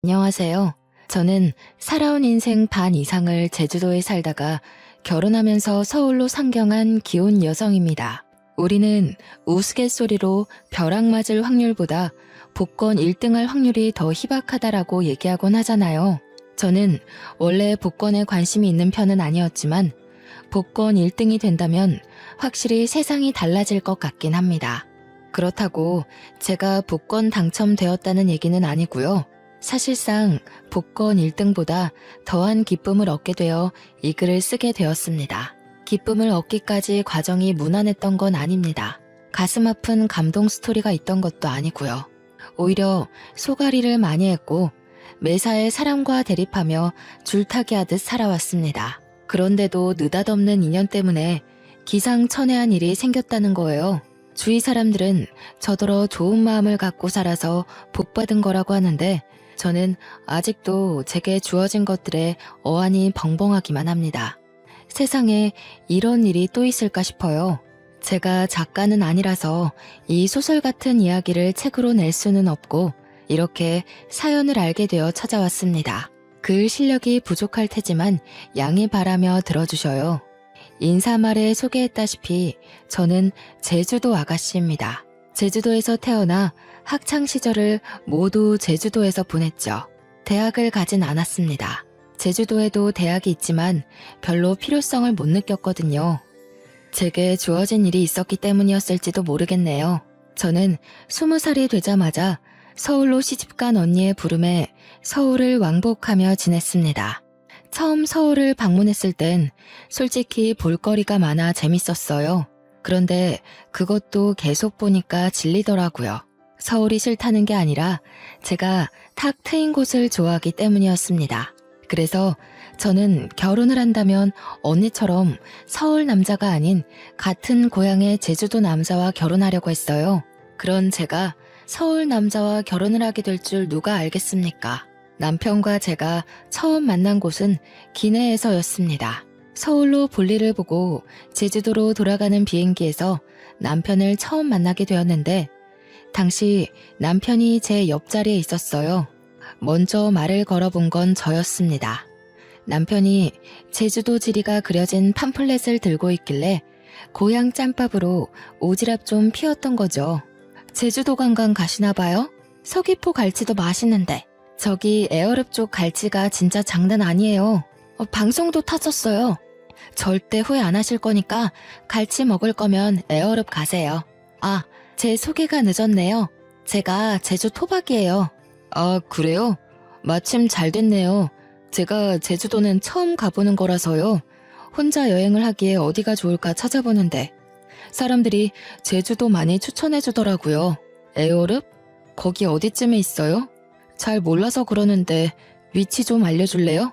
안녕하세요. 저는 살아온 인생 반 이상을 제주도에 살다가 결혼하면서 서울로 상경한 기혼 여성입니다. 우리는 우스갯소리로 벼락 맞을 확률보다 복권 1등할 확률이 더 희박하다라고 얘기하곤 하잖아요. 저는 원래 복권에 관심이 있는 편은 아니었지만 복권 1등이 된다면 확실히 세상이 달라질 것 같긴 합니다. 그렇다고 제가 복권 당첨되었다는 얘기는 아니고요. 사실상 복권 1등보다 더한 기쁨을 얻게 되어 이 글을 쓰게 되었습니다. 기쁨을 얻기까지 과정이 무난했던 건 아닙니다. 가슴 아픈 감동 스토리가 있던 것도 아니고요. 오히려 소가리를 많이 했고 매사에 사람과 대립하며 줄타기 하듯 살아왔습니다. 그런데도 느닷없는 인연 때문에 기상천외한 일이 생겼다는 거예요. 주위 사람들은 저더러 좋은 마음을 갖고 살아서 복받은 거라고 하는데 저는 아직도 제게 주어진 것들에 어안이 벙벙하기만 합니다. 세상에 이런 일이 또 있을까 싶어요. 제가 작가는 아니라서 이 소설 같은 이야기를 책으로 낼 수는 없고 이렇게 사연을 알게 되어 찾아왔습니다. 글 실력이 부족할 테지만 양해 바라며 들어주셔요. 인사말에 소개했다시피 저는 제주도 아가씨입니다. 제주도에서 태어나 학창시절을 모두 제주도에서 보냈죠. 대학을 가진 않았습니다. 제주도에도 대학이 있지만 별로 필요성을 못 느꼈거든요. 제게 주어진 일이 있었기 때문이었을지도 모르겠네요. 저는 20살이 되자마자 서울로 시집간 언니의 부름에 서울을 왕복하며 지냈습니다. 처음 서울을 방문했을 땐 솔직히 볼거리가 많아 재밌었어요. 그런데 그것도 계속 보니까 질리더라고요. 서울이 싫다는 게 아니라 제가 탁 트인 곳을 좋아하기 때문이었습니다. 그래서 저는 결혼을 한다면 언니처럼 서울 남자가 아닌 같은 고향의 제주도 남자와 결혼하려고 했어요. 그런 제가 서울 남자와 결혼을 하게 될 줄 누가 알겠습니까? 남편과 제가 처음 만난 곳은 기내에서였습니다. 서울로 볼일을 보고 제주도로 돌아가는 비행기에서 남편을 처음 만나게 되었는데 당시 남편이 제 옆자리에 있었어요. 먼저 말을 걸어본 건 저였습니다. 남편이 제주도 지리가 그려진 팜플렛을 들고 있길래 고향 짬밥으로 오지랖 좀 피웠던 거죠. 제주도 관광 가시나 봐요? 서귀포 갈치도 맛있는데 저기 에어랩 쪽 갈치가 진짜 장난 아니에요. 방송도 타졌어요. 절대 후회 안 하실 거니까 갈치 먹을 거면 에어랩 가세요. 아, 제 소개가 늦었네요. 제가 제주 토박이에요. 아, 그래요? 마침 잘 됐네요. 제가 제주도는 처음 가보는 거라서요. 혼자 여행을 하기에 어디가 좋을까 찾아보는데 사람들이 제주도 많이 추천해 주더라고요. 에어랩? 거기 어디쯤에 있어요? 잘 몰라서 그러는데 위치 좀 알려줄래요?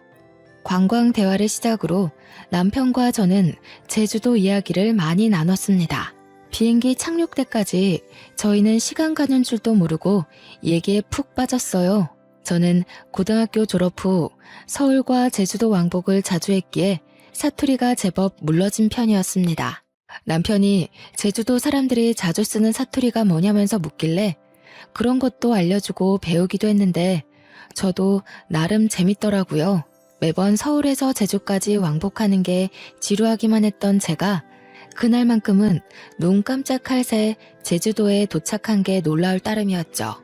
관광 대화를 시작으로 남편과 저는 제주도 이야기를 많이 나눴습니다. 비행기 착륙 때까지 저희는 시간 가는 줄도 모르고 얘기에 푹 빠졌어요. 저는 고등학교 졸업 후 서울과 제주도 왕복을 자주 했기에 사투리가 제법 물러진 편이었습니다. 남편이 제주도 사람들이 자주 쓰는 사투리가 뭐냐면서 묻길래 그런 것도 알려주고 배우기도 했는데 저도 나름 재밌더라고요. 매번 서울에서 제주까지 왕복하는 게 지루하기만 했던 제가 그날만큼은 눈 깜짝할 새 제주도에 도착한 게 놀라울 따름이었죠.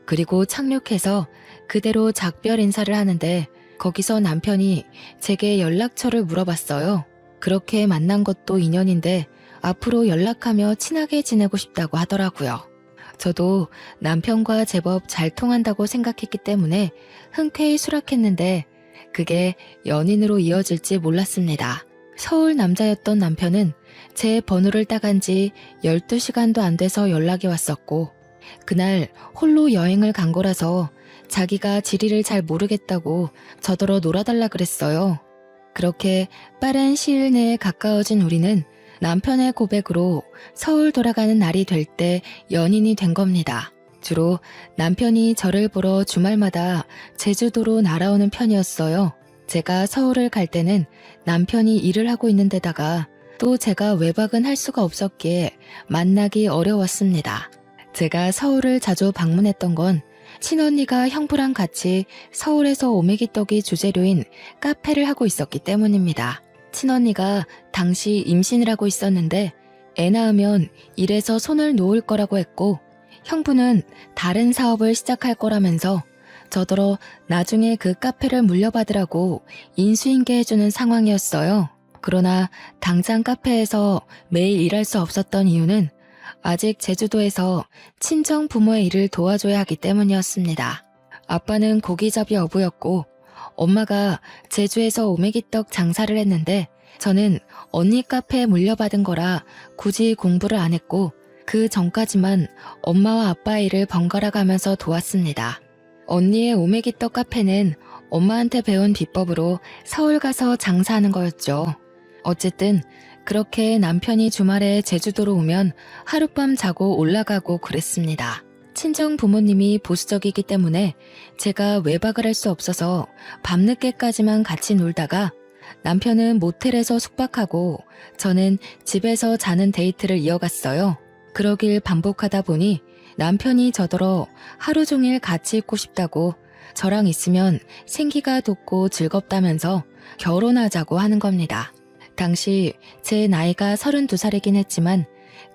그리고 착륙해서 그대로 작별 인사를 하는데 거기서 남편이 제게 연락처를 물어봤어요. 그렇게 만난 것도 인연인데 앞으로 연락하며 친하게 지내고 싶다고 하더라고요. 저도 남편과 제법 잘 통한다고 생각했기 때문에 흔쾌히 수락했는데 그게 연인으로 이어질지 몰랐습니다. 서울 남자였던 남편은 제 번호를 따간 지 12시간도 안 돼서 연락이 왔었고 그날 홀로 여행을 간 거라서 자기가 지리를 잘 모르겠다고 저더러 놀아달라 그랬어요. 그렇게 빠른 시일 내에 가까워진 우리는 남편의 고백으로 서울 돌아가는 날이 될 때 연인이 된 겁니다. 주로 남편이 저를 보러 주말마다 제주도로 날아오는 편이었어요. 제가 서울을 갈 때는 남편이 일을 하고 있는 데다가 또 제가 외박은 할 수가 없었기에 만나기 어려웠습니다. 제가 서울을 자주 방문했던 건 친언니가 형부랑 같이 서울에서 오메기떡이 주재료인 카페를 하고 있었기 때문입니다. 친언니가 당시 임신을 하고 있었는데 애 낳으면 일에서 손을 놓을 거라고 했고, 형부는 다른 사업을 시작할 거라면서 저더러 나중에 그 카페를 물려받으라고 인수인계 해주는 상황이었어요. 그러나 당장 카페에서 매일 일할 수 없었던 이유는 아직 제주도에서 친정 부모의 일을 도와줘야 하기 때문이었습니다. 아빠는 고기잡이 어부였고 엄마가 제주에서 오메기떡 장사를 했는데 저는 언니 카페에 물려받은 거라 굳이 공부를 안 했고 그 전까지만 엄마와 아빠의 일을 번갈아 가면서 도왔습니다. 언니의 오메기떡 카페는 엄마한테 배운 비법으로 서울 가서 장사하는 거였죠. 어쨌든 그렇게 남편이 주말에 제주도로 오면 하룻밤 자고 올라가고 그랬습니다. 친정 부모님이 보수적이기 때문에 제가 외박을 할 수 없어서 밤늦게까지만 같이 놀다가 남편은 모텔에서 숙박하고 저는 집에서 자는 데이트를 이어갔어요. 그러길 반복하다 보니 남편이 저더러 하루 종일 같이 있고 싶다고 저랑 있으면 생기가 돋고 즐겁다면서 결혼하자고 하는 겁니다. 당시 제 나이가 32살이긴 했지만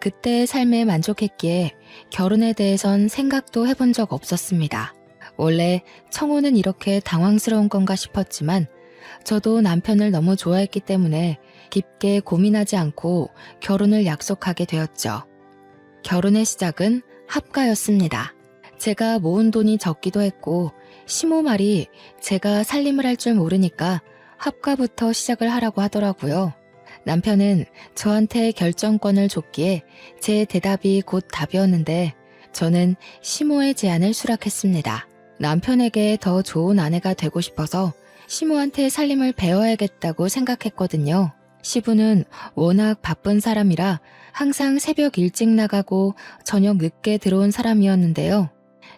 그때의 삶에 만족했기에 결혼에 대해선 생각도 해본 적 없었습니다. 원래 청혼은 이렇게 당황스러운 건가 싶었지만 저도 남편을 너무 좋아했기 때문에 깊게 고민하지 않고 결혼을 약속하게 되었죠. 결혼의 시작은 합가였습니다. 제가 모은 돈이 적기도 했고 시모 말이 제가 살림을 할 줄 모르니까 합가부터 시작을 하라고 하더라고요. 남편은 저한테 결정권을 줬기에 제 대답이 곧 답이었는데 저는 시모의 제안을 수락했습니다. 남편에게 더 좋은 아내가 되고 싶어서 시모한테 살림을 배워야겠다고 생각했거든요. 시부는 워낙 바쁜 사람이라 항상 새벽 일찍 나가고 저녁 늦게 들어온 사람이었는데요.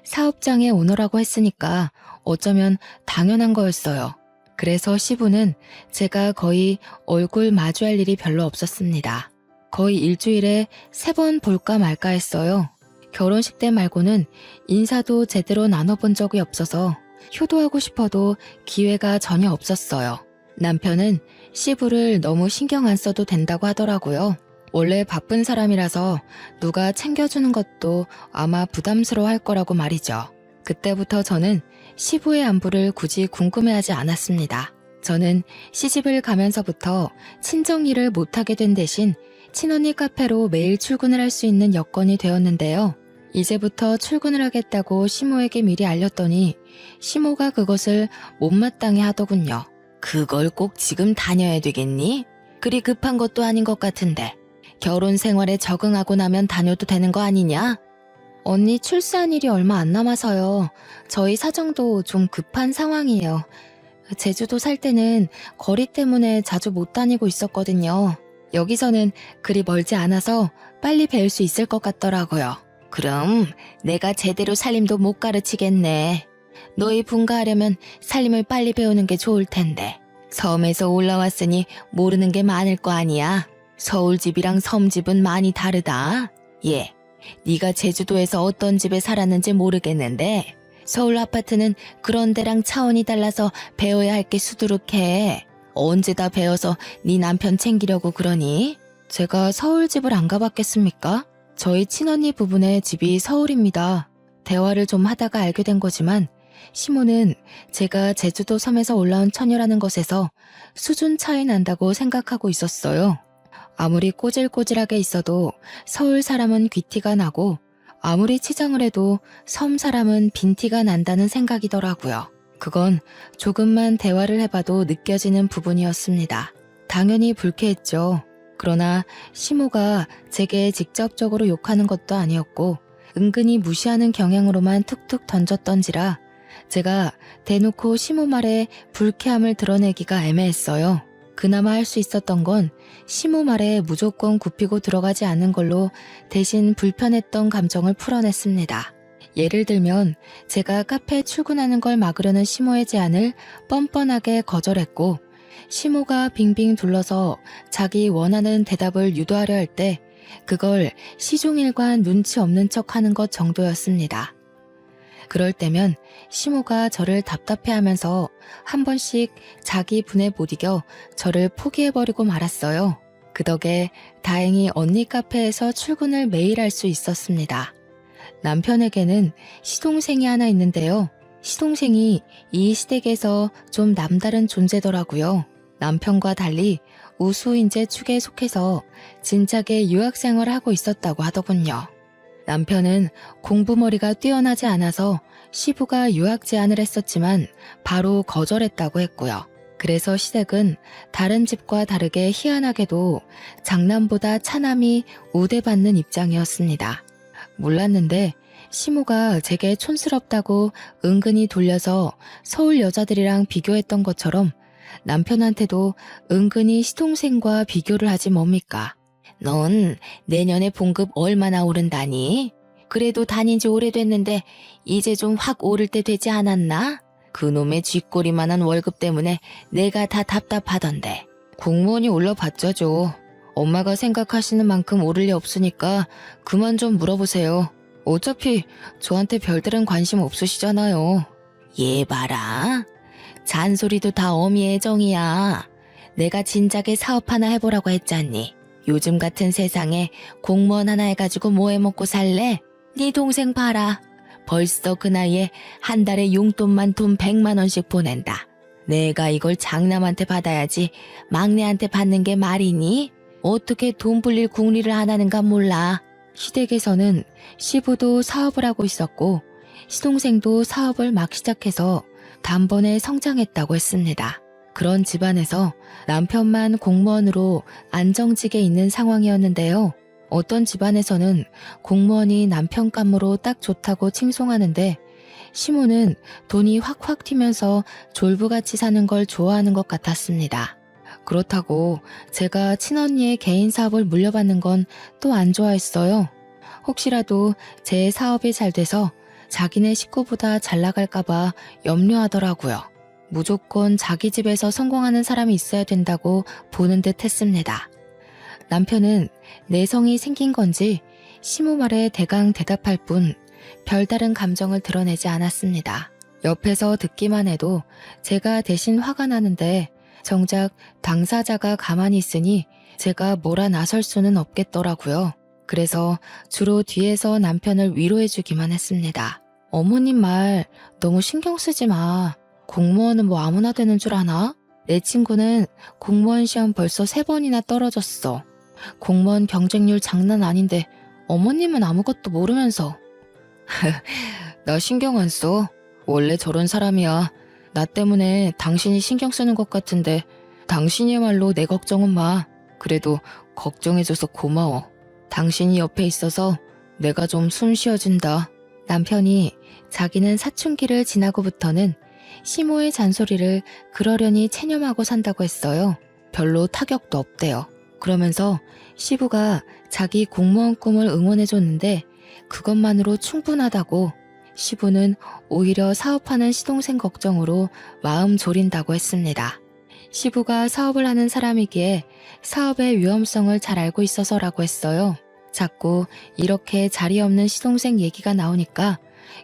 사업장의 오너라고 했으니까 어쩌면 당연한 거였어요. 그래서 시부는 제가 거의 얼굴 마주할 일이 별로 없었습니다. 거의 일주일에 3번 볼까 말까 했어요. 결혼식 때 말고는 인사도 제대로 나눠본 적이 없어서 효도하고 싶어도 기회가 전혀 없었어요. 남편은 시부를 너무 신경 안 써도 된다고 하더라고요. 원래 바쁜 사람이라서 누가 챙겨주는 것도 아마 부담스러워 할 거라고 말이죠. 그때부터 저는 시부의 안부를 굳이 궁금해하지 않았습니다. 저는 시집을 가면서부터 친정 일을 못하게 된 대신 친언니 카페로 매일 출근을 할 수 있는 여건이 되었는데요. 이제부터 출근을 하겠다고 시모에게 미리 알렸더니 시모가 그것을 못마땅해 하더군요. 그걸 꼭 지금 다녀야 되겠니? 그리 급한 것도 아닌 것 같은데 결혼 생활에 적응하고 나면 다녀도 되는 거 아니냐? 언니 출산 일이 얼마 안 남아서요. 저희 사정도 좀 급한 상황이에요. 제주도 살 때는 거리 때문에 자주 못 다니고 있었거든요. 여기서는 그리 멀지 않아서 빨리 배울 수 있을 것 같더라고요. 그럼 내가 제대로 살림도 못 가르치겠네. 너희 분가하려면 살림을 빨리 배우는 게 좋을 텐데. 섬에서 올라왔으니 모르는 게 많을 거 아니야. 서울집이랑 섬집은 많이 다르다. 예, 네가 제주도에서 어떤 집에 살았는지 모르겠는데 서울 아파트는 그런 데랑 차원이 달라서 배워야 할 게 수두룩해. 언제 다 배워서 네 남편 챙기려고 그러니? 제가 서울집을 안 가봤겠습니까? 저희 친언니 부부네 집이 서울입니다. 대화를 좀 하다가 알게 된 거지만 시모는 제가 제주도 섬에서 올라온 처녀라는 것에서 수준 차이 난다고 생각하고 있었어요. 아무리 꼬질꼬질하게 있어도 서울 사람은 귀티가 나고 아무리 치장을 해도 섬 사람은 빈티가 난다는 생각이더라고요. 그건 조금만 대화를 해봐도 느껴지는 부분이었습니다. 당연히 불쾌했죠. 그러나 시모가 제게 직접적으로 욕하는 것도 아니었고 은근히 무시하는 경향으로만 툭툭 던졌던지라 제가 대놓고 시모 말에 불쾌함을 드러내기가 애매했어요. 그나마 할 수 있었던 건 시모 말에 무조건 굽히고 들어가지 않는 걸로 대신 불편했던 감정을 풀어냈습니다. 예를 들면 제가 카페에 출근하는 걸 막으려는 시모의 제안을 뻔뻔하게 거절했고 시모가 빙빙 둘러서 자기 원하는 대답을 유도하려 할 때 그걸 시종일관 눈치 없는 척 하는 것 정도였습니다. 그럴 때면 시모가 저를 답답해하면서 한 번씩 자기 분에 못 이겨 저를 포기해버리고 말았어요. 그 덕에 다행히 언니 카페에서 출근을 매일 할 수 있었습니다. 남편에게는 시동생이 하나 있는데요. 시동생이 이 시댁에서 좀 남다른 존재더라고요. 남편과 달리 우수인재 축에 속해서 진작에 유학생활을 하고 있었다고 하더군요. 남편은 공부머리가 뛰어나지 않아서 시부가 유학 제안을 했었지만 바로 거절했다고 했고요. 그래서 시댁은 다른 집과 다르게 희한하게도 장남보다 차남이 우대받는 입장이었습니다. 몰랐는데 시모가 제게 촌스럽다고 은근히 돌려서 서울 여자들이랑 비교했던 것처럼 남편한테도 은근히 시동생과 비교를 하지 뭡니까? 넌 내년에 봉급 얼마나 오른다니? 그래도 다닌 지 오래됐는데 이제 좀 확 오를 때 되지 않았나? 그놈의 쥐꼬리만한 월급 때문에 내가 다 답답하던데. 공무원이 올라봤자죠. 엄마가 생각하시는 만큼 오를 리 없으니까 그만 좀 물어보세요. 어차피 저한테 별다른 관심 없으시잖아요. 얘 봐라. 잔소리도 다 어미의 정이야. 내가 진작에 사업 하나 해보라고 했잖니. 요즘 같은 세상에 공무원 하나 해가지고 뭐 해먹고 살래? 네 동생 봐라. 벌써 그 나이에 한 달에 용돈만 돈 100만 원씩 보낸다. 내가 이걸 장남한테 받아야지 막내한테 받는 게 말이니? 어떻게 돈 불릴 궁리를 안 하는가 몰라. 시댁에서는 시부도 사업을 하고 있었고 시동생도 사업을 막 시작해서 단번에 성장했다고 했습니다. 그런 집안에서 남편만 공무원으로 안정직에 있는 상황이었는데요. 어떤 집안에서는 공무원이 남편 감으로 딱 좋다고 칭송하는데 시모는 돈이 확확 튀면서 졸부같이 사는 걸 좋아하는 것 같았습니다. 그렇다고 제가 친언니의 개인 사업을 물려받는 건 또 안 좋아했어요. 혹시라도 제 사업이 잘 돼서 자기네 식구보다 잘 나갈까봐 염려하더라고요. 무조건 자기 집에서 성공하는 사람이 있어야 된다고 보는 듯 했습니다. 남편은 내성이 생긴 건지 시모 말에 대강 대답할 뿐 별다른 감정을 드러내지 않았습니다. 옆에서 듣기만 해도 제가 대신 화가 나는데 정작 당사자가 가만히 있으니 제가 뭐라 나설 수는 없겠더라고요. 그래서 주로 뒤에서 남편을 위로해주기만 했습니다. 어머님 말 너무 신경 쓰지 마. 공무원은 뭐 아무나 되는 줄 아나? 내 친구는 공무원 시험 벌써 3번이나 떨어졌어. 공무원 경쟁률 장난 아닌데 어머님은 아무것도 모르면서. 나 신경 안 써. 원래 저런 사람이야. 나 때문에 당신이 신경 쓰는 것 같은데 당신이야말로 내 걱정은 마. 그래도 걱정해줘서 고마워. 당신이 옆에 있어서 내가 좀 숨 쉬어진다. 남편이 자기는 사춘기를 지나고부터는 시모의 잔소리를 그러려니 체념하고 산다고 했어요. 별로 타격도 없대요. 그러면서 시부가 자기 공무원 꿈을 응원해줬는데 그것만으로 충분하다고 시부는 오히려 사업하는 시동생 걱정으로 마음 졸인다고 했습니다. 시부가 사업을 하는 사람이기에 사업의 위험성을 잘 알고 있어서라고 했어요. 자꾸 이렇게 자리 없는 시동생 얘기가 나오니까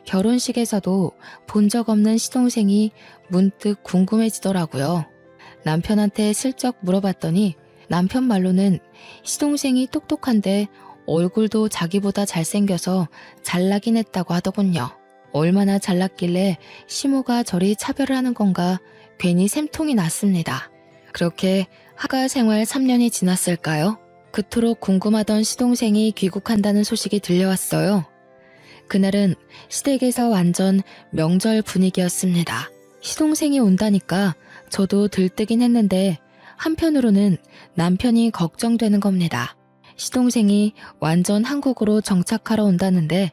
결혼식에서도 본 적 없는 시동생이 문득 궁금해지더라고요. 남편한테 슬쩍 물어봤더니 남편 말로는 시동생이 똑똑한데 얼굴도 자기보다 잘생겨서 잘나긴 했다고 하더군요. 얼마나 잘났길래 시모가 저리 차별을 하는 건가 괜히 샘통이 났습니다. 그렇게 하가 생활 3년이 지났을까요? 그토록 궁금하던 시동생이 귀국한다는 소식이 들려왔어요. 그날은 시댁에서 완전 명절 분위기였습니다. 시동생이 온다니까 저도 들뜨긴 했는데 한편으로는 남편이 걱정되는 겁니다. 시동생이 완전 한국으로 정착하러 온다는데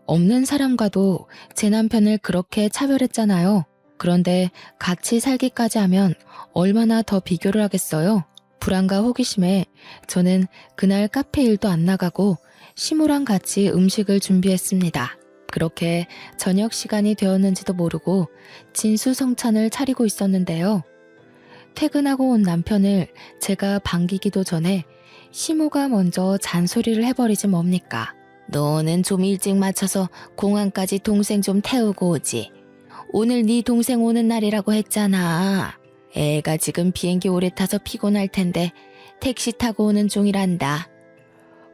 없는 사람과도 제 남편을 그렇게 차별했잖아요. 그런데 같이 살기까지 하면 얼마나 더 비교를 하겠어요. 불안과 호기심에 저는 그날 카페 일도 안 나가고 시모랑 같이 음식을 준비했습니다. 그렇게 저녁 시간이 되었는지도 모르고 진수성찬을 차리고 있었는데요. 퇴근하고 온 남편을 제가 반기기도 전에 시모가 먼저 잔소리를 해버리지 뭡니까. 너는 좀 일찍 맞춰서 공항까지 동생 좀 태우고 오지. 오늘 네 동생 오는 날이라고 했잖아. 애가 지금 비행기 오래 타서 피곤할 텐데 택시 타고 오는 중이란다.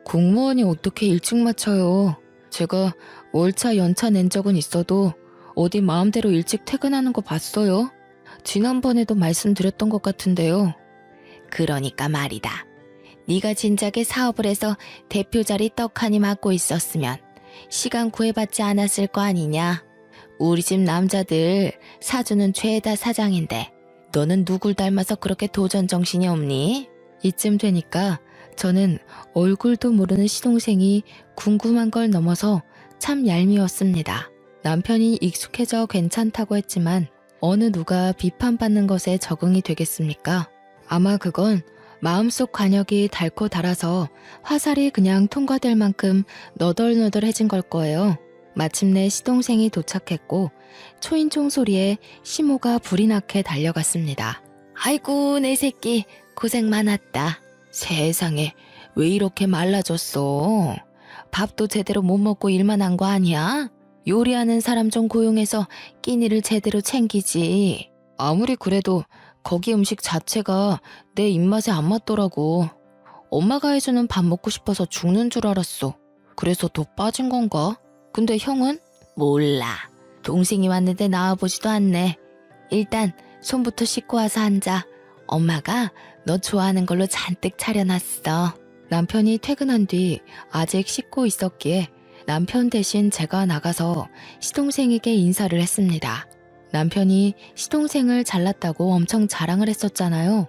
공무원이 어떻게 일찍 맞춰요? 제가 월차 연차 낸 적은 있어도 어디 마음대로 일찍 퇴근하는 거 봤어요? 지난번에도 말씀드렸던 것 같은데요. 그러니까 말이다. 네가 진작에 사업을 해서 대표 자리 떡하니 맡고 있었으면 시간 구애받지 않았을 거 아니냐. 우리 집 남자들 사주는 죄다 사장인데 너는 누굴 닮아서 그렇게 도전 정신이 없니? 이쯤 되니까 저는 얼굴도 모르는 시동생이 궁금한 걸 넘어서 참 얄미웠습니다. 남편이 익숙해져 괜찮다고 했지만 어느 누가 비판받는 것에 적응이 되겠습니까? 아마 그건 마음속 관역이 닳고 닳아서 화살이 그냥 통과될 만큼 너덜너덜해진 걸 거예요. 마침내 시동생이 도착했고 초인종 소리에 시모가 불이 나게 달려갔습니다. 아이고 내 새끼 고생 많았다. 세상에 왜 이렇게 말라졌어? 밥도 제대로 못 먹고 일만 한 거 아니야? 요리하는 사람 좀 고용해서 끼니를 제대로 챙기지. 아무리 그래도 거기 음식 자체가 내 입맛에 안 맞더라고. 엄마가 해주는 밥 먹고 싶어서 죽는 줄 알았어. 그래서 더 빠진 건가? 근데 형은? 몰라. 동생이 왔는데 나와보지도 않네. 일단 손부터 씻고 와서 앉아. 엄마가 너 좋아하는 걸로 잔뜩 차려놨어. 남편이 퇴근한 뒤 아직 씻고 있었기에 남편 대신 제가 나가서 시동생에게 인사를 했습니다. 남편이 시동생을 잘났다고 엄청 자랑을 했었잖아요.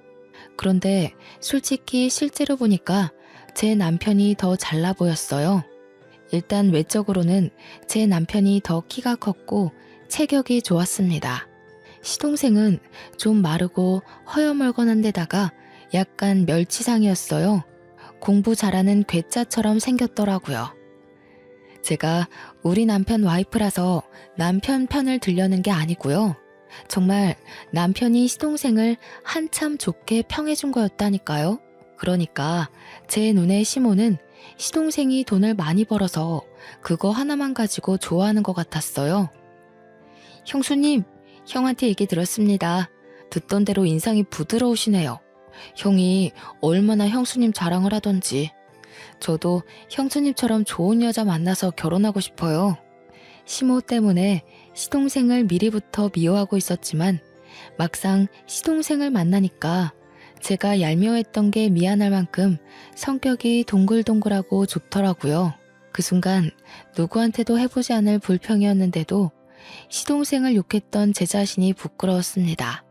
그런데 솔직히 실제로 보니까 제 남편이 더 잘나 보였어요. 일단 외적으로는 제 남편이 더 키가 컸고 체격이 좋았습니다. 시동생은 좀 마르고 허여멀건한 데다가 약간 멸치상이었어요. 공부 잘하는 괴짜처럼 생겼더라고요. 제가 우리 남편 와이프라서 남편 편을 들려는 게 아니고요. 정말 남편이 시동생을 한참 좋게 평해준 거였다니까요. 그러니까 제 눈에 시모는 시동생이 돈을 많이 벌어서 그거 하나만 가지고 좋아하는 것 같았어요. 형수님, 형한테 얘기 들었습니다. 듣던 대로 인상이 부드러우시네요. 형이 얼마나 형수님 자랑을 하던지. 저도 형수님처럼 좋은 여자 만나서 결혼하고 싶어요. 시모 때문에 시동생을 미리부터 미워하고 있었지만 막상 시동생을 만나니까 제가 얄미워했던 게 미안할 만큼 성격이 동글동글하고 좋더라고요. 그 순간 누구한테도 해보지 않을 불평이었는데도 시동생을 욕했던 제 자신이 부끄러웠습니다.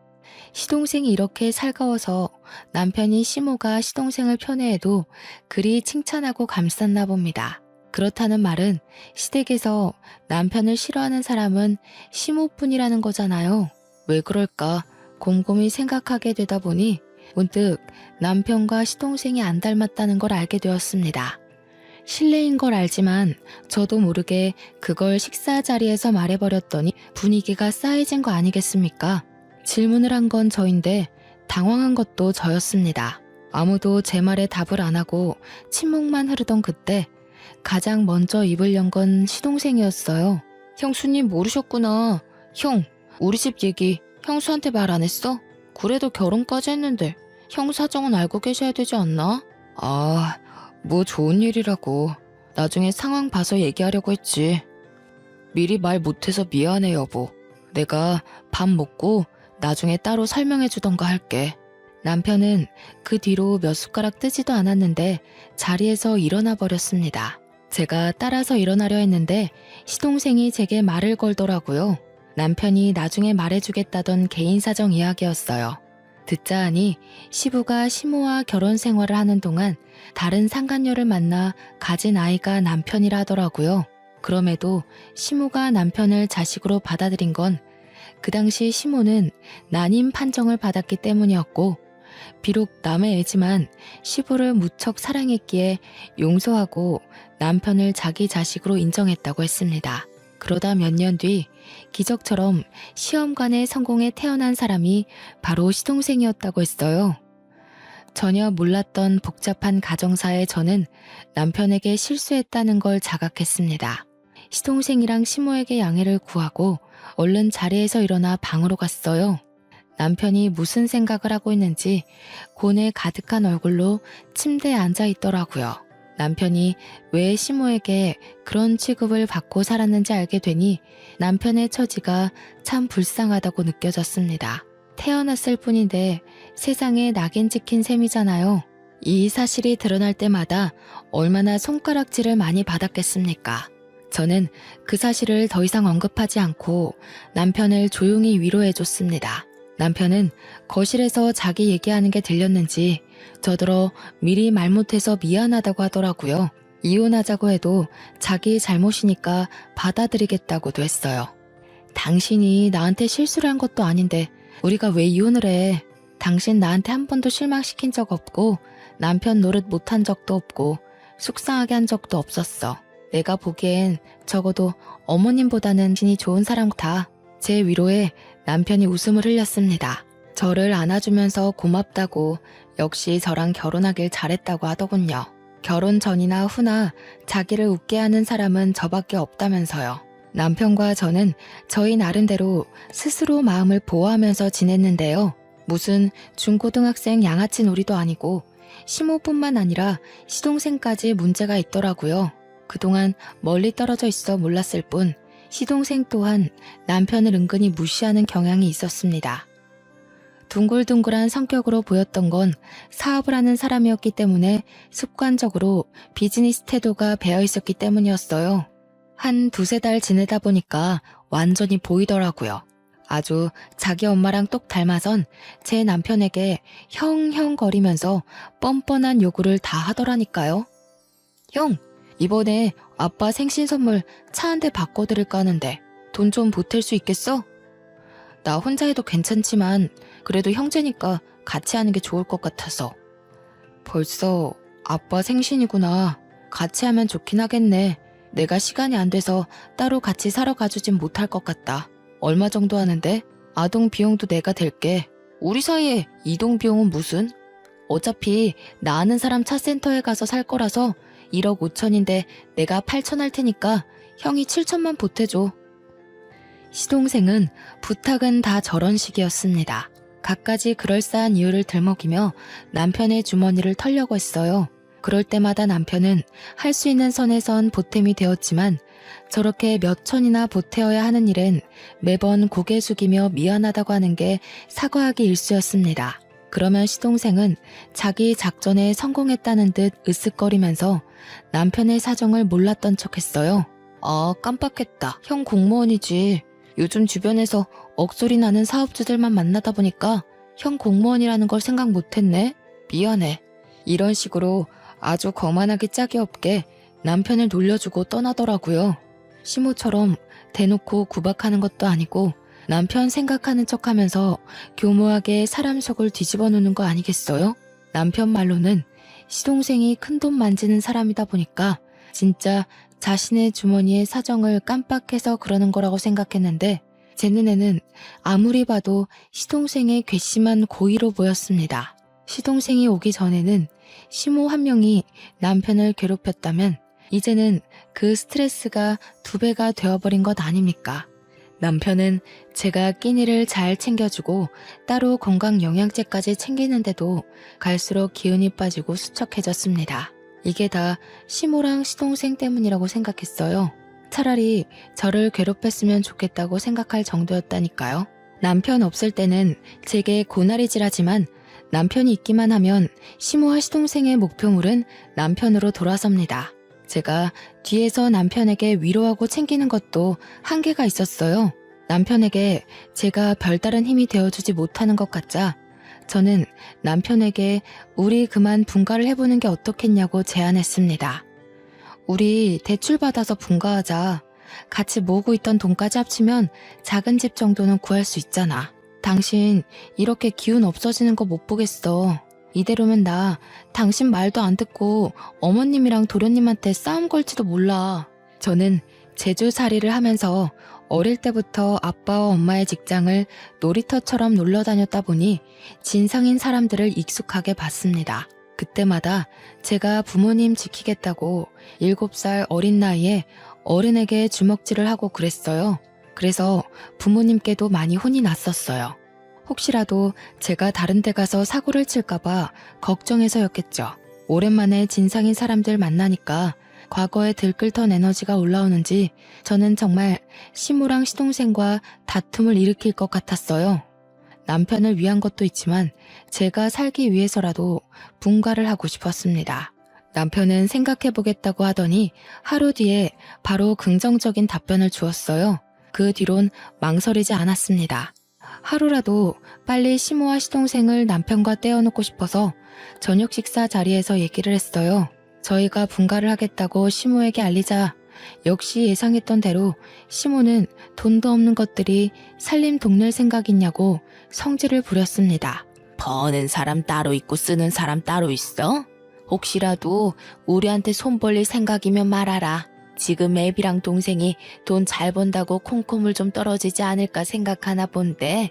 시동생이 이렇게 살가워서 남편이 시모가 시동생을 편애해도 그리 칭찬하고 감쌌나 봅니다. 그렇다는 말은 시댁에서 남편을 싫어하는 사람은 시모뿐이라는 거잖아요. 왜 그럴까 곰곰이 생각하게 되다 보니 문득 남편과 시동생이 안 닮았다는 걸 알게 되었습니다. 실례인 걸 알지만 저도 모르게 그걸 식사 자리에서 말해버렸더니 분위기가 싸해진 거 아니겠습니까? 질문을 한 건 저인데 당황한 것도 저였습니다. 아무도 제 말에 답을 안 하고 침묵만 흐르던 그때 가장 먼저 입을 연 건 시동생이었어요. 형수님 모르셨구나. 형, 우리 집 얘기 형수한테 말 안 했어? 그래도 결혼까지 했는데 형 사정은 알고 계셔야 되지 않나? 아, 뭐 좋은 일이라고. 나중에 상황 봐서 얘기하려고 했지. 미리 말 못해서 미안해 여보. 내가 밥 먹고 나중에 따로 설명해 주던가 할게. 남편은 그 뒤로 몇 숟가락 뜨지도 않았는데 자리에서 일어나 버렸습니다. 제가 따라서 일어나려 했는데 시동생이 제게 말을 걸더라고요. 남편이 나중에 말해주겠다던 개인 사정 이야기였어요. 듣자 하니 시부가 시모와 결혼 생활을 하는 동안 다른 상간녀를 만나 가진 아이가 남편이라 하더라고요. 그럼에도 시모가 남편을 자식으로 받아들인 건 그 당시 시모는 난임 판정을 받았기 때문이었고 비록 남의 애지만 시부를 무척 사랑했기에 용서하고 남편을 자기 자식으로 인정했다고 했습니다. 그러다 몇 년 뒤 기적처럼 시험관에 성공해 태어난 사람이 바로 시동생이었다고 했어요. 전혀 몰랐던 복잡한 가정사에 저는 남편에게 실수했다는 걸 자각했습니다. 시동생이랑 시모에게 양해를 구하고 얼른 자리에서 일어나 방으로 갔어요. 남편이 무슨 생각을 하고 있는지 고뇌 가득한 얼굴로 침대에 앉아 있더라고요. 남편이 왜 시모에게 그런 취급을 받고 살았는지 알게 되니 남편의 처지가 참 불쌍하다고 느껴졌습니다. 태어났을 뿐인데 세상에 낙인 찍힌 셈이잖아요. 이 사실이 드러날 때마다 얼마나 손가락질을 많이 받았겠습니까? 저는 그 사실을 더 이상 언급하지 않고 남편을 조용히 위로해줬습니다. 남편은 거실에서 자기 얘기하는 게 들렸는지 저더러 미리 말 못해서 미안하다고 하더라고요. 이혼하자고 해도 자기 잘못이니까 받아들이겠다고도 했어요. 당신이 나한테 실수를 한 것도 아닌데 우리가 왜 이혼을 해? 당신 나한테 한 번도 실망시킨 적 없고 남편 노릇 못한 적도 없고 속상하게 한 적도 없었어. 내가 보기엔 적어도 어머님보다는 신이 좋은 사람 같아. 제 위로에 남편이 웃음을 흘렸습니다. 저를 안아주면서 고맙다고 역시 저랑 결혼하길 잘했다고 하더군요. 결혼 전이나 후나 자기를 웃게 하는 사람은 저밖에 없다면서요. 남편과 저는 저희 나름대로 스스로 마음을 보호하면서 지냈는데요. 무슨 중고등학생 양아치 놀이도 아니고 시모뿐만 아니라 시동생까지 문제가 있더라고요. 그동안 멀리 떨어져 있어 몰랐을 뿐 시동생 또한 남편을 은근히 무시하는 경향이 있었습니다. 둥글둥글한 성격으로 보였던 건 사업을 하는 사람이었기 때문에 습관적으로 비즈니스 태도가 배어 있었기 때문이었어요. 한 두세 달 지내다 보니까 완전히 보이더라고요. 아주 자기 엄마랑 똑 닮아선 제 남편에게 형형거리면서 뻔뻔한 요구를 다 하더라니까요. 형, 이번에 아빠 생신 선물 차 한 대 바꿔드릴까 하는데 돈 좀 보탤 수 있겠어? 나 혼자 해도 괜찮지만 그래도 형제니까 같이 하는 게 좋을 것 같아서. 벌써 아빠 생신이구나. 같이 하면 좋긴 하겠네. 내가 시간이 안 돼서 따로 같이 사러 가주진 못할 것 같다. 얼마 정도 하는데? 아동 비용도 내가 댈게. 우리 사이에 이동 비용은 무슨? 어차피 나 아는 사람 차센터에 가서 살 거라서 1억 5천인데 내가 8천 할 테니까 형이 7천만 보태줘. 시동생은 부탁은 다 저런 식이었습니다. 갖가지 그럴싸한 이유를 들먹이며 남편의 주머니를 털려고 했어요. 그럴 때마다 남편은 할 수 있는 선에선 보탬이 되었지만 저렇게 몇 천이나 보태어야 하는 일은 매번 고개 숙이며 미안하다고 하는 게 사과하기 일쑤였습니다. 그러면 시동생은 자기 작전에 성공했다는 듯 으쓱거리면서 남편의 사정을 몰랐던 척했어요. 아, 깜빡했다. 형 공무원이지. 요즘 주변에서 억소리 나는 사업주들만 만나다 보니까 형 공무원이라는 걸 생각 못했네. 미안해. 이런 식으로 아주 거만하기 짝이 없게 남편을 놀려주고 떠나더라고요. 시모처럼 대놓고 구박하는 것도 아니고 남편 생각하는 척하면서 교묘하게 사람 속을 뒤집어 놓는 거 아니겠어요? 남편 말로는 시동생이 큰돈 만지는 사람이다 보니까 진짜 자신의 주머니의 사정을 깜빡해서 그러는 거라고 생각했는데 제 눈에는 아무리 봐도 시동생의 괘씸한 고의로 보였습니다. 시동생이 오기 전에는 시모 한 명이 남편을 괴롭혔다면 이제는 그 스트레스가 2배가 되어버린 것 아닙니까? 남편은 제가 끼니를 잘 챙겨주고 따로 건강영양제까지 챙기는데도 갈수록 기운이 빠지고 수척해졌습니다. 이게 다 시모랑 시동생 때문이라고 생각했어요. 차라리 저를 괴롭혔으면 좋겠다고 생각할 정도였다니까요. 남편 없을 때는 제게 고나리질하지만 남편이 있기만 하면 시모와 시동생의 목표물은 남편으로 돌아섭니다. 제가 뒤에서 남편에게 위로하고 챙기는 것도 한계가 있었어요. 남편에게 제가 별다른 힘이 되어주지 못하는 것 같자 저는 남편에게 우리 그만 분가를 해보는 게 어떻겠냐고 제안했습니다. 우리 대출 받아서 분가하자. 같이 모으고 있던 돈까지 합치면 작은 집 정도는 구할 수 있잖아. 당신 이렇게 기운 없어지는 거 못 보겠어. 이대로면 나 당신 말도 안 듣고 어머님이랑 도련님한테 싸움 걸지도 몰라. 저는 제주살이를 하면서 어릴 때부터 아빠와 엄마의 직장을 놀이터처럼 놀러 다녔다 보니 진상인 사람들을 익숙하게 봤습니다. 그때마다 제가 부모님 지키겠다고 7살 어린 나이에 어른에게 주먹질을 하고 그랬어요. 그래서 부모님께도 많이 혼이 났었어요. 혹시라도 제가 다른 데 가서 사고를 칠까봐 걱정해서였겠죠. 오랜만에 진상인 사람들 만나니까 과거에 들끓던 에너지가 올라오는지 저는 정말 시모랑 시동생과 다툼을 일으킬 것 같았어요. 남편을 위한 것도 있지만 제가 살기 위해서라도 분가를 하고 싶었습니다. 남편은 생각해보겠다고 하더니 하루 뒤에 바로 긍정적인 답변을 주었어요. 그 뒤론 망설이지 않았습니다. 하루라도 빨리 시모와 시동생을 남편과 떼어놓고 싶어서 저녁 식사 자리에서 얘기를 했어요. 저희가 분가를 하겠다고 시모에게 알리자 역시 예상했던 대로 시모는 돈도 없는 것들이 살림 동낼 생각 있냐고 성질을 부렸습니다. 버는 사람 따로 있고 쓰는 사람 따로 있어? 혹시라도 우리한테 손 벌릴 생각이면 말하라. 지금 애비랑 동생이 돈 잘 번다고 콩콩물 좀 떨어지지 않을까 생각하나 본데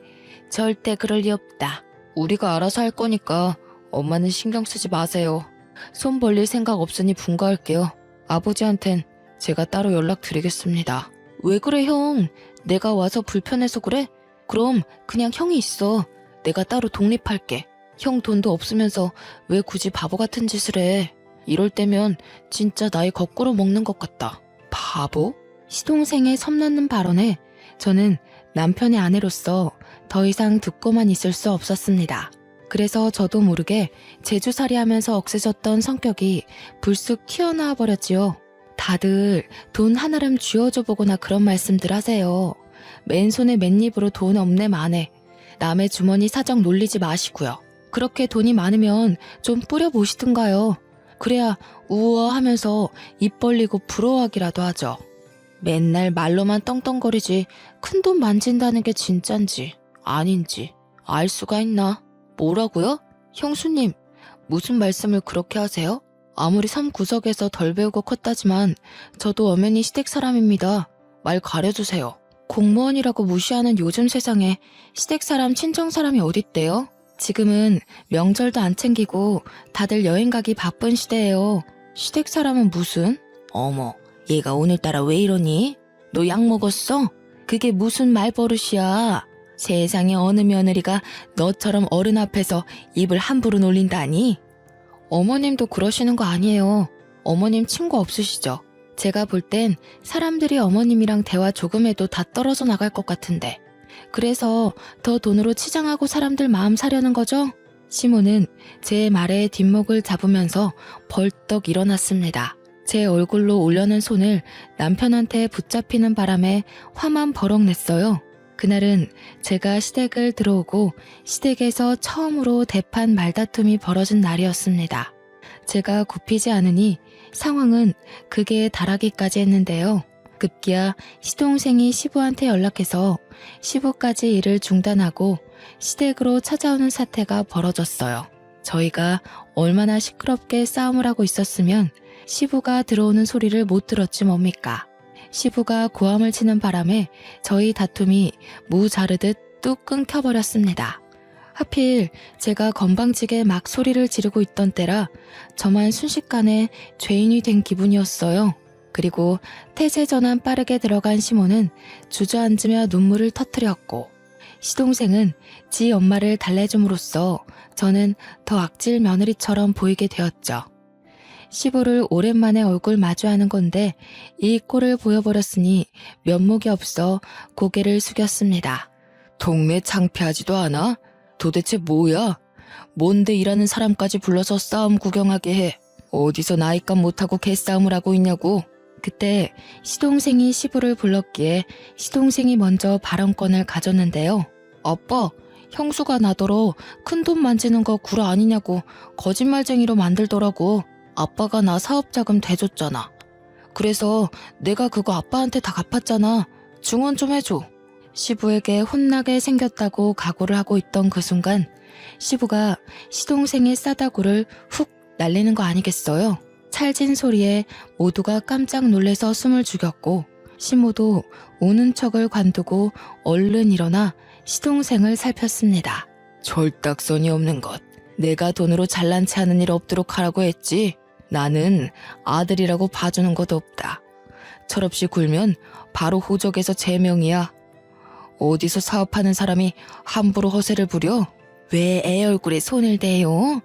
절대 그럴 리 없다. 우리가 알아서 할 거니까 엄마는 신경 쓰지 마세요. 손 벌릴 생각 없으니 분가할게요. 아버지한텐 제가 따로 연락드리겠습니다. 왜 그래 형? 내가 와서 불편해서 그래? 그럼 그냥 형이 있어. 내가 따로 독립할게. 형 돈도 없으면서 왜 굳이 바보 같은 짓을 해? 이럴 때면 진짜 나이 거꾸로 먹는 것 같다. 바보? 시동생의 섬나는 발언에 저는 남편의 아내로서 더 이상 듣고만 있을 수 없었습니다. 그래서 저도 모르게 제주살이 하면서 억세졌던 성격이 불쑥 튀어나와 버렸지요. 다들 돈 하나름 쥐어줘 보거나 그런 말씀들 하세요. 맨손에 맨입으로 돈 없네 마네. 남의 주머니 사정 놀리지 마시고요. 그렇게 돈이 많으면 좀 뿌려보시든가요. 그래야 우아하면서 입 벌리고 부러워하기라도 하죠. 맨날 말로만 떵떵거리지 큰돈 만진다는 게 진짠지 아닌지 알 수가 있나? 뭐라고요? 형수님, 무슨 말씀을 그렇게 하세요? 아무리 삶 구석에서 덜 배우고 컸다지만 저도 엄연히 시댁 사람입니다. 말 가려주세요. 공무원이라고 무시하는 요즘 세상에 시댁 사람 친정 사람이 어딨대요? 지금은 명절도 안 챙기고 다들 여행 가기 바쁜 시대예요. 시댁 사람은 무슨? 어머, 얘가 오늘따라 왜 이러니? 너 약 먹었어? 그게 무슨 말버릇이야? 세상에 어느 며느리가 너처럼 어른 앞에서 입을 함부로 놀린다니? 어머님도 그러시는 거 아니에요. 어머님 친구 없으시죠? 제가 볼 땐 사람들이 어머님이랑 대화 조금 해도 다 떨어져 나갈 것 같은데. 그래서 더 돈으로 치장하고 사람들 마음 사려는 거죠? 시모는 제 말에 뒷목을 잡으면서 벌떡 일어났습니다. 제 얼굴로 올려는 손을 남편한테 붙잡히는 바람에 화만 버럭 냈어요. 그날은 제가 시댁을 들어오고 시댁에서 처음으로 대판 말다툼이 벌어진 날이었습니다. 제가 굽히지 않으니 상황은 극에 달하기까지 했는데요. 급기야 시동생이 시부한테 연락해서 시부까지 일을 중단하고 시댁으로 찾아오는 사태가 벌어졌어요. 저희가 얼마나 시끄럽게 싸움을 하고 있었으면 시부가 들어오는 소리를 못 들었지 뭡니까. 시부가 고함을 치는 바람에 저희 다툼이 무 자르듯 뚝 끊겨버렸습니다. 하필 제가 건방지게 막 소리를 지르고 있던 때라 저만 순식간에 죄인이 된 기분이었어요. 그리고 태세 전환 빠르게 들어간 시모는 주저앉으며 눈물을 터뜨렸고 시동생은 지 엄마를 달래줌으로써 저는 더 악질 며느리처럼 보이게 되었죠. 시부를 오랜만에 얼굴 마주하는 건데 이 꼴을 보여버렸으니 면목이 없어 고개를 숙였습니다. 동네 창피하지도 않아? 도대체 뭐야? 뭔데 일하는 사람까지 불러서 싸움 구경하게 해? 어디서 나이값 못하고 개싸움을 하고 있냐고? 그때 시동생이 시부를 불렀기에 시동생이 먼저 발언권을 가졌는데요. 아빠, 형수가 나더러 큰돈 만지는 거 구라 아니냐고 거짓말쟁이로 만들더라고. 아빠가 나 사업자금 대줬잖아. 그래서 내가 그거 아빠한테 다 갚았잖아. 증언 좀 해줘. 시부에게 혼나게 생겼다고 각오를 하고 있던 그 순간 시부가 시동생의 싸다구를 훅 날리는 거 아니겠어요? 찰진 소리에 모두가 깜짝 놀래서 숨을 죽였고 시모도 우는 척을 관두고 얼른 일어나 시동생을 살폈습니다. 절딱선이 없는 것. 내가 돈으로 잘난 체 하는 일 없도록 하라고 했지. 나는 아들이라고 봐주는 것도 없다. 철없이 굴면 바로 호적에서 제명이야. 어디서 사업하는 사람이 함부로 허세를 부려? 왜 애 얼굴에 손을 대요?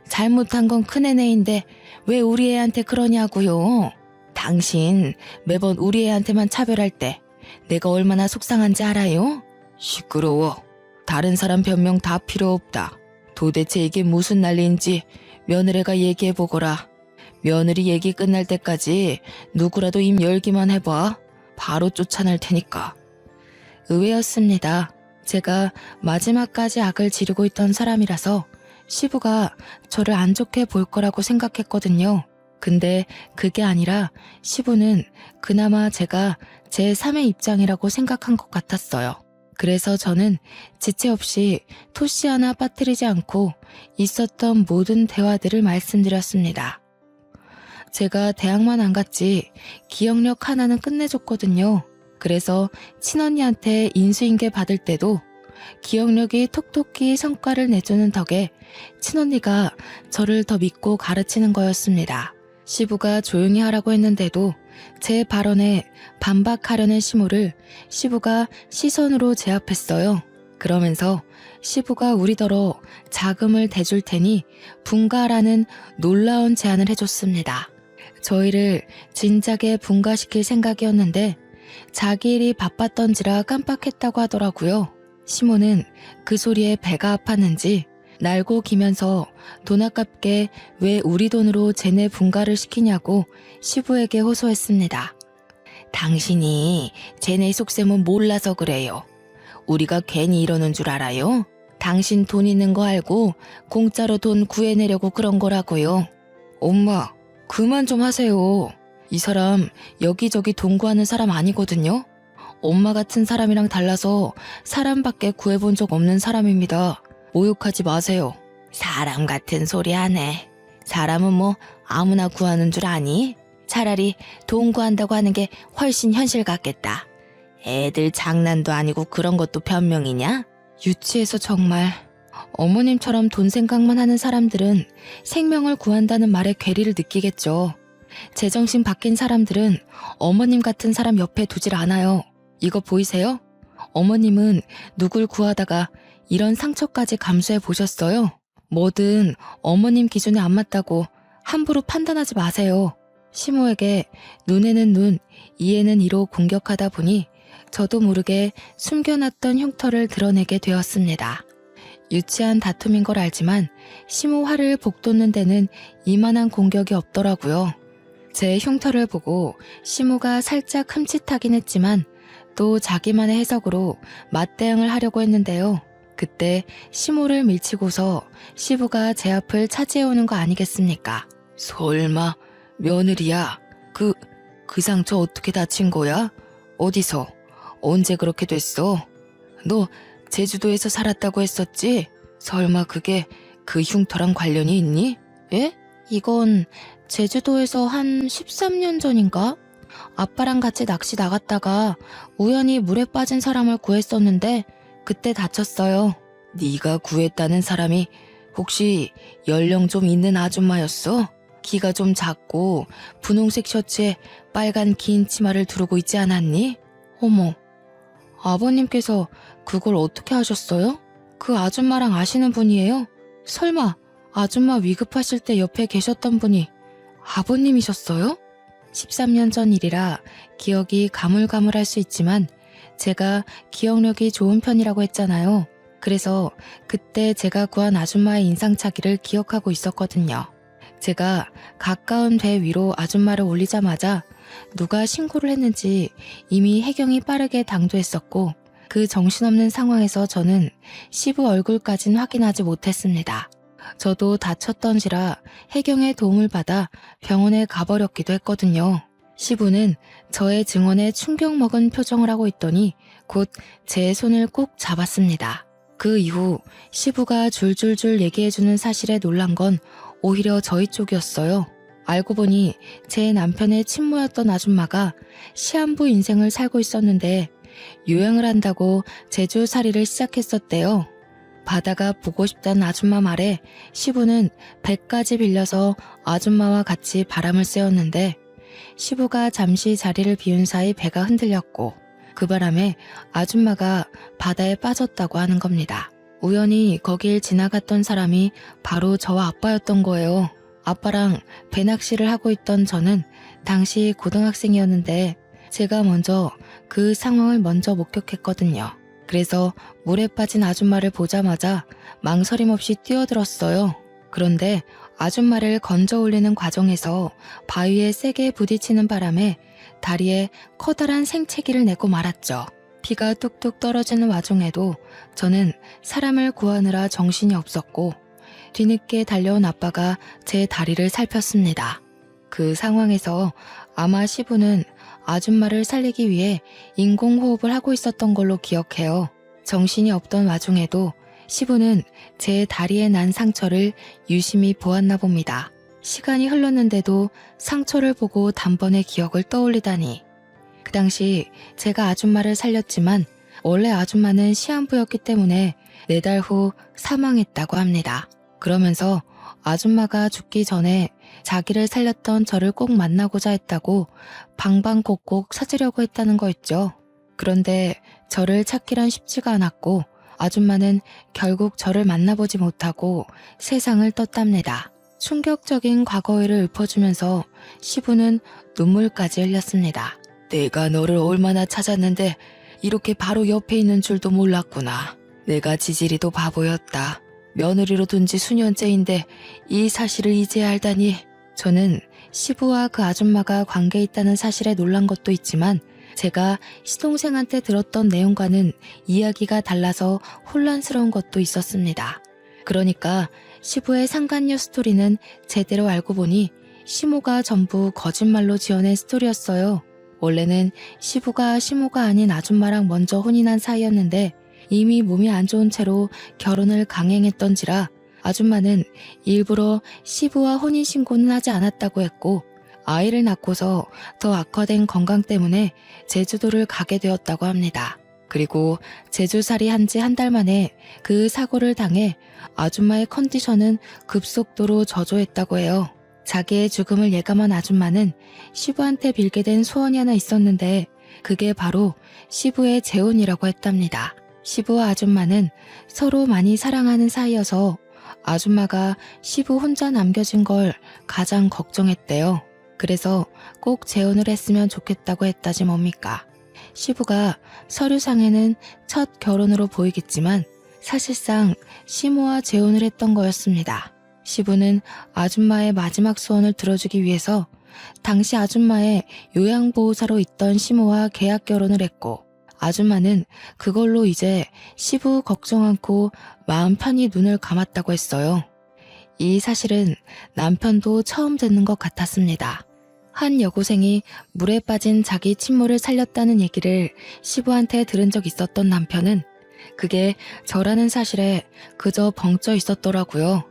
잘못한 건 큰애네인데 왜 우리 애한테 그러냐고요? 당신 매번 우리 애한테만 차별할 때 내가 얼마나 속상한지 알아요? 시끄러워. 다른 사람 변명 다 필요 없다. 도대체 이게 무슨 난리인지 며느리가 얘기해보거라. 며느리 얘기 끝날 때까지 누구라도 입 열기만 해봐. 바로 쫓아낼 테니까. 의외였습니다. 제가 마지막까지 악을 지르고 있던 사람이라서 시부가 저를 안 좋게 볼 거라고 생각했거든요. 근데 그게 아니라 시부는 그나마 제가 제3의 입장이라고 생각한 것 같았어요. 그래서 저는 지체 없이 토시 하나 빠뜨리지 않고 있었던 모든 대화들을 말씀드렸습니다. 제가 대학만 안 갔지 기억력 하나는 끝내줬거든요. 그래서 친언니한테 인수인계 받을 때도 기억력이 톡톡히 성과를 내주는 덕에 친언니가 저를 더 믿고 가르치는 거였습니다. 시부가 조용히 하라고 했는데도 제 발언에 반박하려는 시모를 시부가 시선으로 제압했어요. 그러면서 시부가 우리더러 자금을 대줄 테니 분가라는 놀라운 제안을 해줬습니다. 저희를 진작에 분가시킬 생각이었는데 자기 일이 바빴던지라 깜빡했다고 하더라고요. 시모는 그 소리에 배가 아팠는지 날고 기면서 돈 아깝게 왜 우리 돈으로 쟤네 분가를 시키냐고 시부에게 호소했습니다. 당신이 쟤네 속셈은 몰라서 그래요. 우리가 괜히 이러는 줄 알아요? 당신 돈 있는 거 알고 공짜로 돈 구해내려고 그런 거라고요. 엄마, 그만 좀 하세요. 이 사람 여기저기 돈 구하는 사람 아니거든요. 엄마 같은 사람이랑 달라서 사람밖에 구해본 적 없는 사람입니다. 모욕하지 마세요. 사람 같은 소리 하네. 사람은 뭐 아무나 구하는 줄 아니? 차라리 돈 구한다고 하는 게 훨씬 현실 같겠다. 애들 장난도 아니고 그런 것도 변명이냐? 유치해서 정말. 어머님처럼 돈 생각만 하는 사람들은 생명을 구한다는 말에 괴리를 느끼겠죠. 제정신 바뀐 사람들은 어머님 같은 사람 옆에 두질 않아요. 이거 보이세요? 어머님은 누굴 구하다가 이런 상처까지 감수해 보셨어요? 뭐든 어머님 기준에 안 맞다고 함부로 판단하지 마세요. 시모에게 눈에는 눈, 이에는 이로 공격하다 보니 저도 모르게 숨겨놨던 흉터를 드러내게 되었습니다. 유치한 다툼인 걸 알지만 시모 화를 복돋는 데는 이만한 공격이 없더라고요. 제 흉터를 보고 시모가 살짝 흠칫하긴 했지만 또 자기만의 해석으로 맞대응을 하려고 했는데요. 그때 시모를 밀치고서 시부가 제 앞을 차지해오는 거 아니겠습니까? 설마 며느리야? 그 상처 어떻게 다친 거야? 어디서? 언제 그렇게 됐어? 너 제주도에서 살았다고 했었지? 설마 그게 그 흉터랑 관련이 있니? 예? 이건 제주도에서 한 13년 전인가? 아빠랑 같이 낚시 나갔다가 우연히 물에 빠진 사람을 구했었는데 그때 다쳤어요. 네가 구했다는 사람이 혹시 연령 좀 있는 아줌마였어? 키가 좀 작고 분홍색 셔츠에 빨간 긴 치마를 두르고 있지 않았니? 어머, 아버님께서 그걸 어떻게 하셨어요? 그 아줌마랑 아시는 분이에요? 설마 아줌마 위급하실 때 옆에 계셨던 분이 아버님이셨어요? 13년 전 일이라 기억이 가물가물할 수 있지만 제가 기억력이 좋은 편이라고 했잖아요. 그래서 그때 제가 구한 아줌마의 인상착의를 기억하고 있었거든요. 제가 가까운 배 위로 아줌마를 올리자마자 누가 신고를 했는지 이미 해경이 빠르게 당도했었고 그 정신없는 상황에서 저는 시부 얼굴까진 확인하지 못했습니다. 저도 다쳤던지라 해경의 도움을 받아 병원에 가버렸기도 했거든요. 시부는 저의 증언에 충격 먹은 표정을 하고 있더니 곧 제 손을 꼭 잡았습니다. 그 이후 시부가 줄줄줄 얘기해주는 사실에 놀란 건 오히려 저희 쪽이었어요. 알고 보니 제 남편의 친모였던 아줌마가 시한부 인생을 살고 있었는데 유행을 한다고 제주살이를 시작했었대요. 바다가 보고 싶다는 아줌마 말에 시부는 배까지 빌려서 아줌마와 같이 바람을 쐬었는데 시부가 잠시 자리를 비운 사이 배가 흔들렸고 그 바람에 아줌마가 바다에 빠졌다고 하는 겁니다. 우연히 거길 지나갔던 사람이 바로 저와 아빠였던 거예요. 아빠랑 배낚시를 하고 있던 저는 당시 고등학생이었는데 제가 먼저 그 상황을 먼저 목격했거든요. 그래서 물에 빠진 아줌마를 보자마자 망설임 없이 뛰어들었어요. 그런데 아줌마를 건져 올리는 과정에서 바위에 세게 부딪히는 바람에 다리에 커다란 생채기를 내고 말았죠. 피가 뚝뚝 떨어지는 와중에도 저는 사람을 구하느라 정신이 없었고 뒤늦게 달려온 아빠가 제 다리를 살폈습니다. 그 상황에서 아마 시부는 아줌마를 살리기 위해 인공호흡을 하고 있었던 걸로 기억해요. 정신이 없던 와중에도 시부는 제 다리에 난 상처를 유심히 보았나 봅니다. 시간이 흘렀는데도 상처를 보고 단번에 기억을 떠올리다니. 그 당시 제가 아줌마를 살렸지만 원래 아줌마는 시한부였기 때문에 4달 후 사망했다고 합니다. 그러면서 아줌마가 죽기 전에 자기를 살렸던 저를 꼭 만나고자 했다고 방방곡곡 찾으려고 했다는 거였죠. 그런데 저를 찾기란 쉽지가 않았고 아줌마는 결국 저를 만나보지 못하고 세상을 떴답니다. 충격적인 과거회를 읊어주면서 시부는 눈물까지 흘렸습니다. 내가 너를 얼마나 찾았는데 이렇게 바로 옆에 있는 줄도 몰랐구나. 내가 지지리도 바보였다. 며느리로 둔 지 수년째인데 이 사실을 이제 알다니. 저는 시부와 그 아줌마가 관계 있다는 사실에 놀란 것도 있지만 제가 시동생한테 들었던 내용과는 이야기가 달라서 혼란스러운 것도 있었습니다. 그러니까 시부의 상간녀 스토리는 제대로 알고 보니 시모가 전부 거짓말로 지어낸 스토리였어요. 원래는 시부가 시모가 아닌 아줌마랑 먼저 혼인한 사이였는데 이미 몸이 안 좋은 채로 결혼을 강행했던지라 아줌마는 일부러 시부와 혼인신고는 하지 않았다고 했고 아이를 낳고서 더 악화된 건강 때문에 제주도를 가게 되었다고 합니다. 그리고 제주살이 한 지 한 달 만에 그 사고를 당해 아줌마의 컨디션은 급속도로 저조했다고 해요. 자기의 죽음을 예감한 아줌마는 시부한테 빌게 된 소원이 하나 있었는데 그게 바로 시부의 재혼이라고 했답니다. 시부와 아줌마는 서로 많이 사랑하는 사이여서 아줌마가 시부 혼자 남겨진 걸 가장 걱정했대요. 그래서 꼭 재혼을 했으면 좋겠다고 했다지 뭡니까. 시부가 서류상에는 첫 결혼으로 보이겠지만 사실상 시모와 재혼을 했던 거였습니다. 시부는 아줌마의 마지막 소원을 들어주기 위해서 당시 아줌마의 요양보호사로 있던 시모와 계약 결혼을 했고 아줌마는 그걸로 이제 시부 걱정 않고 마음 편히 눈을 감았다고 했어요. 이 사실은 남편도 처음 듣는 것 같았습니다. 한 여고생이 물에 빠진 자기 친모를 살렸다는 얘기를 시부한테 들은 적 있었던 남편은 그게 저라는 사실에 그저 벙쪄 있었더라고요.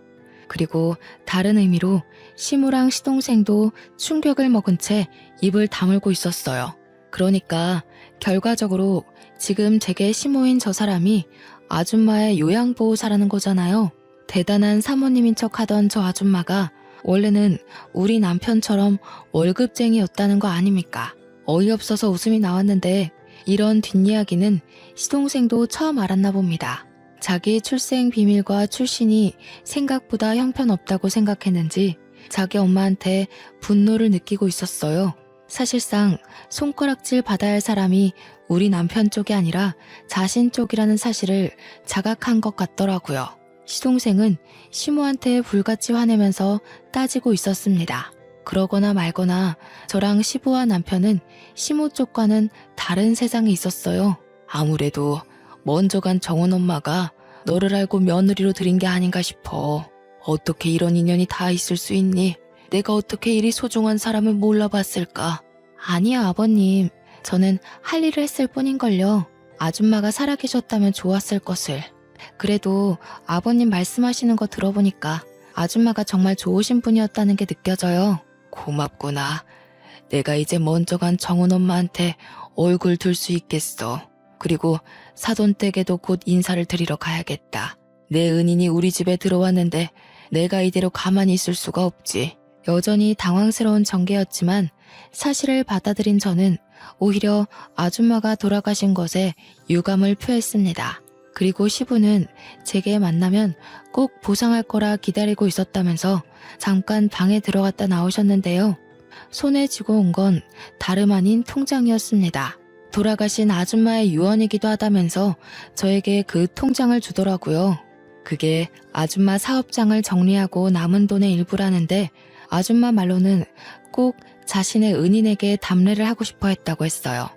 그리고 다른 의미로 시모랑 시동생도 충격을 먹은 채 입을 다물고 있었어요. 그러니까 결과적으로 지금 제게 시모인 저 사람이 아줌마의 요양보호사라는 거잖아요. 대단한 사모님인 척 하던 저 아줌마가 원래는 우리 남편처럼 월급쟁이였다는 거 아닙니까? 어이없어서 웃음이 나왔는데 이런 뒷이야기는 시동생도 처음 알았나 봅니다. 자기 출생 비밀과 출신이 생각보다 형편없다고 생각했는지 자기 엄마한테 분노를 느끼고 있었어요. 사실상 손가락질 받아야 할 사람이 우리 남편 쪽이 아니라 자신 쪽이라는 사실을 자각한 것 같더라고요. 시동생은 시모한테 불같이 화내면서 따지고 있었습니다. 그러거나 말거나 저랑 시부와 남편은 시모 쪽과는 다른 세상에 있었어요. 아무래도 먼저 간 정원 엄마가 너를 알고 며느리로 들인 게 아닌가 싶어. 어떻게 이런 인연이 다 있을 수 있니? 내가 어떻게 이리 소중한 사람을 몰라봤을까? 아니야, 아버님. 저는 할 일을 했을 뿐인걸요. 아줌마가 살아계셨다면 좋았을 것을. 그래도 아버님 말씀하시는 거 들어보니까 아줌마가 정말 좋으신 분이었다는 게 느껴져요. 고맙구나. 내가 이제 먼저 간 정은 엄마한테 얼굴 들 수 있겠어. 그리고 사돈댁에도 곧 인사를 드리러 가야겠다. 내 은인이 우리 집에 들어왔는데 내가 이대로 가만히 있을 수가 없지. 여전히 당황스러운 전개였지만 사실을 받아들인 저는 오히려 아줌마가 돌아가신 것에 유감을 표했습니다. 그리고 시부는 제게 만나면 꼭 보상할 거라 기다리고 있었다면서 잠깐 방에 들어갔다 나오셨는데요. 손에 쥐고 온 건 다름 아닌 통장이었습니다. 돌아가신 아줌마의 유언이기도 하다면서 저에게 그 통장을 주더라고요. 그게 아줌마 사업장을 정리하고 남은 돈의 일부라는데 아줌마 말로는 꼭 자신의 은인에게 답례를 하고 싶어 했다고 했어요.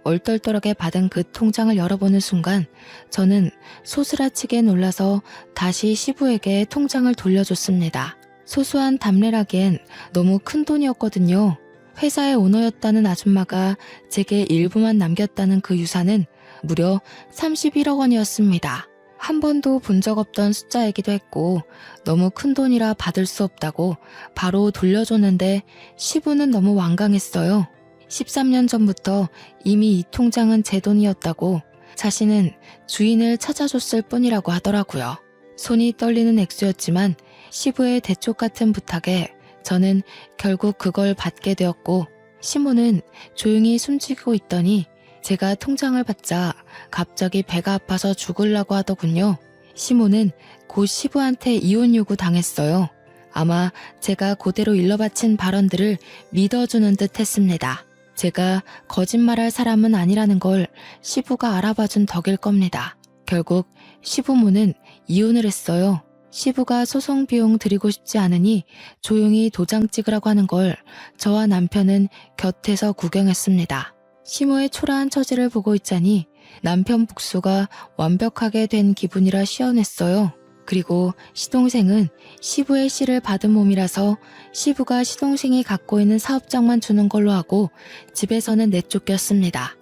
얼떨떨하게 받은 그 통장을 열어보는 순간 저는 소스라치게 놀라서 다시 시부에게 통장을 돌려줬습니다. 소소한 답례라기엔 너무 큰 돈이었거든요. 회사의 오너였다는 아줌마가 제게 일부만 남겼다는 그 유산은 무려 31억 원이었습니다. 한 번도 본 적 없던 숫자이기도 했고 너무 큰 돈이라 받을 수 없다고 바로 돌려줬는데 시부는 너무 완강했어요. 13년 전부터 이미 이 통장은 제 돈이었다고 자신은 주인을 찾아줬을 뿐이라고 하더라고요. 손이 떨리는 액수였지만 시부의 대쪽 같은 부탁에 저는 결국 그걸 받게 되었고 시모는 조용히 숨지고 있더니 제가 통장을 받자 갑자기 배가 아파서 죽으려고 하더군요. 시모는 곧 시부한테 이혼 요구 당했어요. 아마 제가 그대로 일러바친 발언들을 믿어주는 듯 했습니다. 제가 거짓말할 사람은 아니라는 걸 시부가 알아봐준 덕일 겁니다. 결국 시부모는 이혼을 했어요. 시부가 소송 비용 드리고 싶지 않으니 조용히 도장 찍으라고 하는 걸 저와 남편은 곁에서 구경했습니다. 시모의 초라한 처지를 보고 있자니 남편 복수가 완벽하게 된 기분이라 시원했어요. 그리고 시동생은 시부의 씨를 받은 몸이라서 시부가 시동생이 갖고 있는 사업장만 주는 걸로 하고 집에서는 내쫓겼습니다.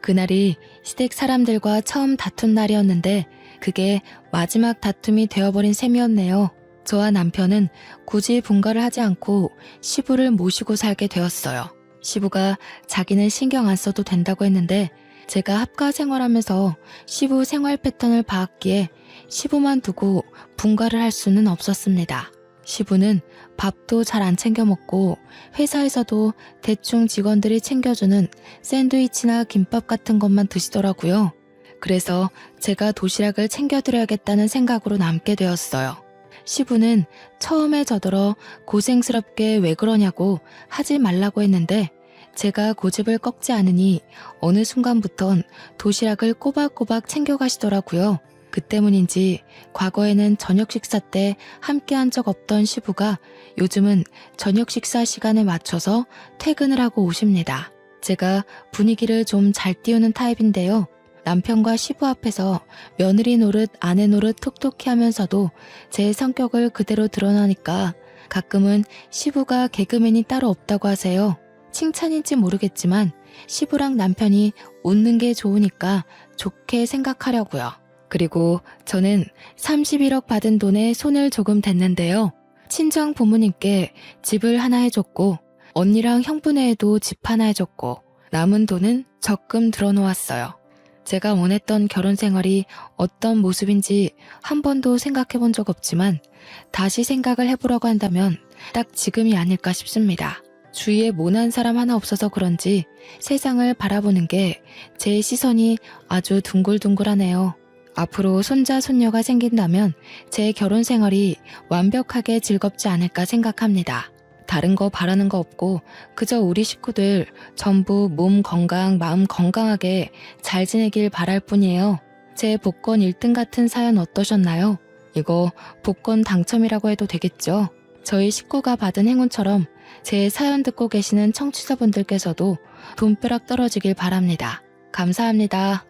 그날이 시댁 사람들과 처음 다툰 날이었는데 그게 마지막 다툼이 되어버린 셈이었네요. 저와 남편은 굳이 분가를 하지 않고 시부를 모시고 살게 되었어요. 시부가 자기는 신경 안 써도 된다고 했는데 제가 합가 생활하면서 시부 생활 패턴을 봐왔기에 시부만 두고 분가를 할 수는 없었습니다. 시부는 밥도 잘 안 챙겨 먹고 회사에서도 대충 직원들이 챙겨주는 샌드위치나 김밥 같은 것만 드시더라고요. 그래서 제가 도시락을 챙겨드려야겠다는 생각으로 남게 되었어요. 시부는 처음에 저더러 고생스럽게 왜 그러냐고 하지 말라고 했는데 제가 고집을 꺾지 않으니 어느 순간부턴 도시락을 꼬박꼬박 챙겨가시더라고요. 그 때문인지 과거에는 저녁 식사 때 함께한 적 없던 시부가 요즘은 저녁 식사 시간에 맞춰서 퇴근을 하고 오십니다. 제가 분위기를 좀 잘 띄우는 타입인데요. 남편과 시부 앞에서 며느리 노릇 아내 노릇 톡톡히 하면서도 제 성격을 그대로 드러나니까 가끔은 시부가 개그맨이 따로 없다고 하세요. 칭찬인지 모르겠지만 시부랑 남편이 웃는 게 좋으니까 좋게 생각하려고요. 그리고 저는 31억 받은 돈에 손을 조금 댔는데요. 친정 부모님께 집을 하나 해줬고 언니랑 형부네에도 집 하나 해줬고 남은 돈은 적금 들어놓았어요. 제가 원했던 결혼 생활이 어떤 모습인지 한 번도 생각해 본 적 없지만 다시 생각을 해보라고 한다면 딱 지금이 아닐까 싶습니다. 주위에 모난 사람 하나 없어서 그런지 세상을 바라보는 게 제 시선이 아주 둥글둥글하네요. 앞으로 손자 손녀가 생긴다면 제 결혼 생활이 완벽하게 즐겁지 않을까 생각합니다. 다른 거 바라는 거 없고 그저 우리 식구들 전부 몸 건강, 마음 건강하게 잘 지내길 바랄 뿐이에요. 제 복권 1등 같은 사연 어떠셨나요? 이거 복권 당첨이라고 해도 되겠죠? 저희 식구가 받은 행운처럼 제 사연 듣고 계시는 청취자분들께서도 돈벼락 떨어지길 바랍니다. 감사합니다.